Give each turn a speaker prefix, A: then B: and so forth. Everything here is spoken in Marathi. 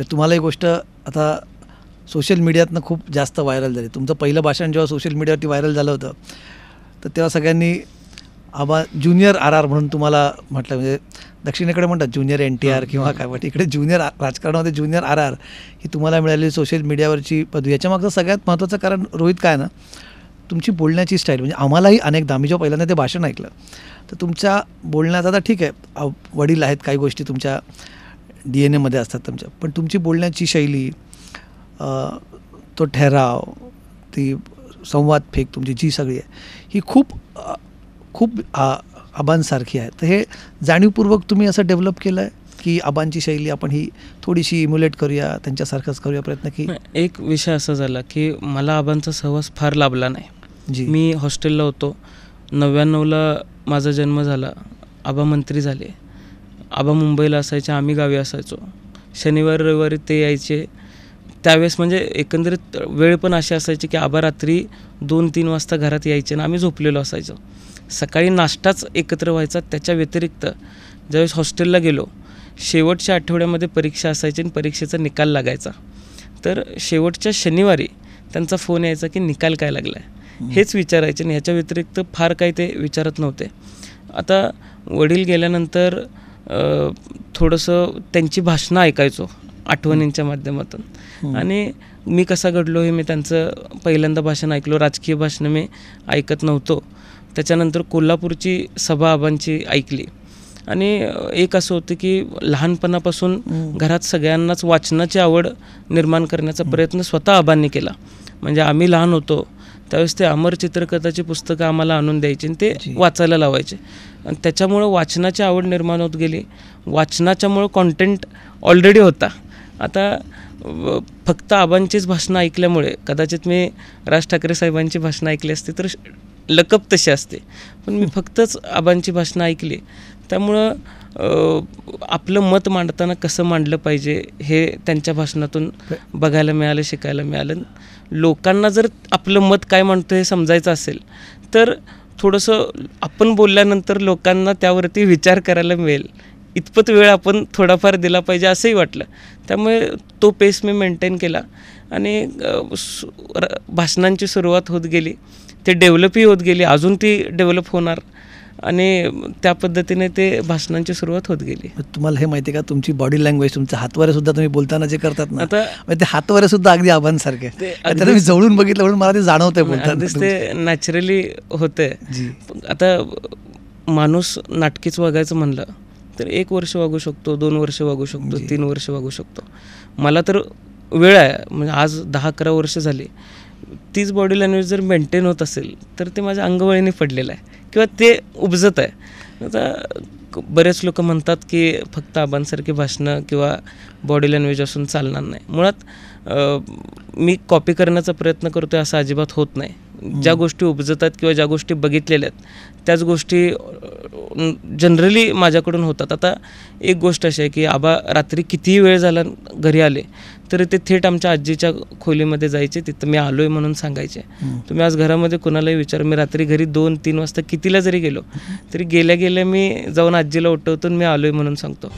A: तुम्हाला ही गोष्ट आता सोशल मीडियातनं खूप जास्त व्हायरल झाली. तुमचं पहिलं भाषण जेव्हा सोशल मीडियावरती व्हायरल झालं होतं तर तेव्हा सगळ्यांनी आबा ज्युनियर RR म्हणून तुम्हाला म्हटलं. म्हणजे दक्षिणेकडे म्हणतात ज्युनियर NTR किंवा काय, बट इकडे ज्युनियर राजकारणामध्ये ज्युनियर RR ही तुम्हाला मिळालेली सोशल मीडियावरची पदवी. याच्यामागचं सगळ्यात महत्त्वाचं कारण रोहित काय ना, तुमची बोलण्याची स्टाईल. म्हणजे आम्हालाही अनेकदा, आम्ही जेव्हा पहिल्यांदा ते भाषण ऐकलं तर तुमच्या बोलण्याचा, आता ठीक आहे वडील आहेत, काही गोष्टी तुमच्या DNA मध्ये असतात तुमच्या, पण तुमची बोलण्याची शैली, तो ठहराव, ती संवाद फेक तुमची जी सगळी आहे ही खूप खूप आबांसारखी आहे. तर हे जाणीवपूर्वक तुम्ही असं डेव्हलप केलं आहे की आबांची शैली आपण ही थोडीशी इम्युलेट करूया, त्यांच्यासारखंच करूया प्रयत्न? की
B: एक विषय असा झाला की मला आबांचा सहवास फार लाभला नाही
A: जी.
B: मी हॉस्टेलला होतो. 99ला माझा जन्म झाला. आबा मंत्री झाले. आबा मुंबईला असायचे, आम्ही गावी असायचो. शनिवार रविवारी ते यायचे. त्यावेळेस म्हणजे एकंदरीत वेळ पण अशी असायची की आबा रात्री 2-3 वाजता घरात यायचे आणि आम्ही झोपलेलो असायचो. सकाळी नाश्ताच एकत्र व्हायचा. त्याच्या व्यतिरिक्त ज्यावेळेस हॉस्टेलला गेलो, शेवटच्या आठवड्यामध्ये परीक्षा असायची आणि परीक्षेचा निकाल लागायचा. तर शेवटच्या शनिवारी त्यांचा फोन यायचा की निकाल काय लागला आहे, हेच विचारायचे आणि ह्याच्या व्यतिरिक्त फार काही ते विचारत नव्हते. आता वडील गेल्यानंतर थोडंसं त्यांची भाषणं ऐकायचो आठवणींच्या माध्यमातून. आणि मी कसा घडलो हे मी त्यांचं पहिल्यांदा भाषण ऐकलो. राजकीय भाषणं मी ऐकत नव्हतो. त्याच्यानंतर कोल्हापूरची सभा आबांची ऐकली. आणि एक असं होतं की लहानपणापासून घरात सगळ्यांनाच वाचनाची आवड निर्माण करण्याचा प्रयत्न स्वतः आबांनी केला. म्हणजे आम्ही लहान होतो त्यावेळेस ते अमर चित्रकथाची पुस्तकं आम्हाला आणून द्यायची आणि ते वाचायला लावायचे. आणि त्याच्यामुळं वाचनाची आवड निर्माण होत गेली. वाचनाच्यामुळं कॉन्टेंट ऑलरेडी होता. आता फक्त आबांचीच भाषणं ऐकल्यामुळे कदाचित मी राज ठाकरे साहेबांची भाषणं ऐकली असती तर लकप तशी असते, पण मी फक्तच आबांची भाषणं ऐकली. त्यामुळं आपलं मत मांडताना कसं मांडलं पाहिजे हे त्यांच्या भाषणातून बघायला मिळालं, शिकायला मिळालं. लोकांना जर आपलं मत काय म्हणतो हे समजायचं असेल तर थोडंसं आपण बोलल्यानंतर लोकांना त्यावरती विचार करायला मिळेल इतपत वेळ आपण थोडाफार दिला पाहिजे असंही वाटलं. त्यामुळे तो पेस मी मेंटेन केला आणि भाषणांची सुरुवात होत गेली. ते डेव्हलपही होत गेली, अजून ती डेव्हलप होणार आणि त्या पद्धतीने ते भाषणांची सुरुवात होत गेली.
A: तुम्हाला हे माहिती आहे का, तुमची बॉडी लँग्वेज, तुमचे हातवारे सुद्धा तुम्ही बोलताना जे करतात ना, आता ते हातवारे सुद्धा अगदी आबांसारखे. त्याला मी जवळून बघितलं म्हणून मला ते जाणवतंय बोलताना.
B: ते नॅचरली होते. आता माणूस नाटकीच वागायचं म्हणलं तर 1 वर्ष वागू शकतो, 2 वर्ष वागू शकतो, 3 वर्ष वागू शकतो. मला तर वेळ आहे, म्हणजे आज 10-11 वर्ष झाली. तीच बॉडी लँग्वेज जर मेंटेन होत असेल तर ते माझ्या अंगवळीने पडलेलं आहे किंवा ते उपजत आहे. आता बरेच लोक म्हणतात की फक्त आबांसारखी भाषणं किंवा बॉडी लँग्वेज असून चालणार नाही. मुळात मी कॉपी करण्याचा प्रयत्न करतो असं अजिबात होत नाही. ज्या गोष्टी उपजतात किंवा ज्या गोष्टी बघितलेल्या आहेत त्याच गोष्टी जनरली माझ्याकडून होतात. आता एक गोष्ट अशी आहे की आबा रात्री कितीही वेळ झाला घरी आले तरी ते थेट आमच्या आजीच्या खोलीमध्ये जायचे, तिथं मी आलोय म्हणून सांगायचे. तुम्ही आज घरामध्ये कुणालाही विचार, मी रात्री घरी 2-3 वाजता कितीला जरी गेलो तरी गेल्या गेल्या मी जाऊन आजीला उठवतो मी आलोय म्हणून सांगतो.